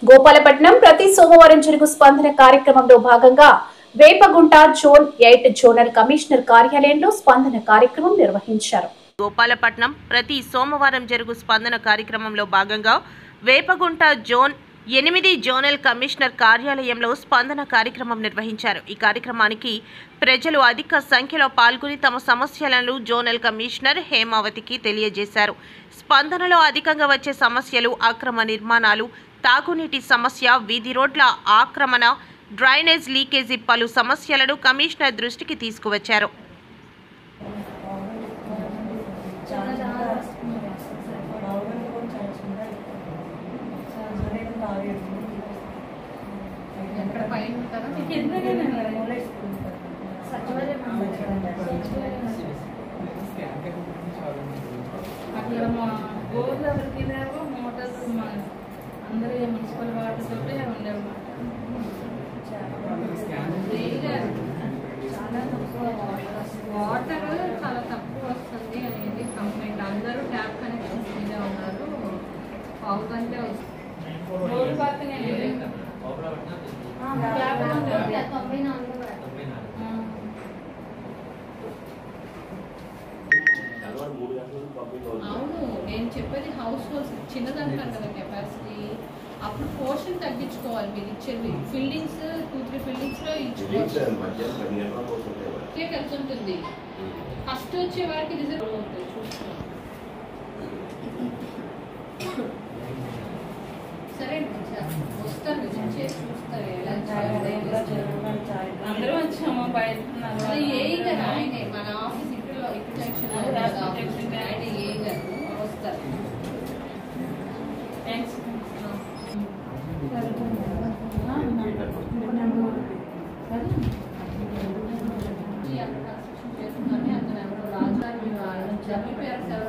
గోపాలపట్నం ప్రతి సోమవారం జరుగు స్పందన కార్యక్రమంలో భాగంగా వేపగుంట జోన్ 8 జోనల్ కమిషనర్ కార్యాలయంలో స్పందన కార్యక్రమం నిర్వహించారు. గోపాలపట్నం ప్రతి సోమవారం జరుగు స్పందన కార్యక్రమంలో భాగంగా వేపగుంట జోన్ 8 జోనల్ కమిషనర్ కార్యాలయంలో స్పందన కార్యక్రమం నిర్వహించారు. ఈ కార్యక్రమానికి ప్రజలు అధిక సంఖ్యలో పాల్గొని తమ సమస్యలను జోనల్ కమిషనర్ హేమావతికి తెలియజేశారు. స్పందనలో అధికంగా వచ్చే సమస్యలు అక్రమ నిర్మాణాలు, తాగునీటి సమస్య, వీధి రోడ్ల ఆక్రమణ, డ్రైనేజ్ లీకేజీ పలు సమస్యలను కమిషనర్ దృష్టికి తీసుకువచ్చారు. అక్కడ మా బోర్లు ఎవరికి లేవో మోటార్స్ అందరూ మున్సిపల్ వాటర్ తోటే ఉండేవన్నమాట. వాటర్ చాలా తక్కువ వస్తుంది అనేది కంప్లైంట్. అందరూ ట్యాప్ కనెక్షన్స్ మీద ఉన్నారు. పావు గంటే వస్తుంది. రోడ్డు పక్కనే అవును. నేను చెప్పేది హౌస్ హోల్స్ చిన్నదంటాను కదా కెపాసిటీ. అప్పుడు పోర్షన్ తగ్గించుకోవాలి. మీరు ఇచ్చేది ఫిల్డింగ్స్ 2-3 ఫిల్డింగ్స్ లో ఇచ్చుకోవాలి. కలిసి ఉంటుంది. ఫస్ట్ వచ్చే వారికి రిజర్వ్ ఉంటుంది. సరే వస్తారు, విజిట్ చేసి చూస్తారు ఎలా అందరూ వచ్చాము. బయట ఏ కదా ఆయనే మన ఆఫీస్ ఇక్కడ జంక్షన్ ఆయన ఏ గారు వస్తారు. థ్యాంక్స్. అక్కడ కన్స్ట్రక్షన్ చేస్తున్నాను. అతను ఎవరో రాజధాని చనిపోయారు.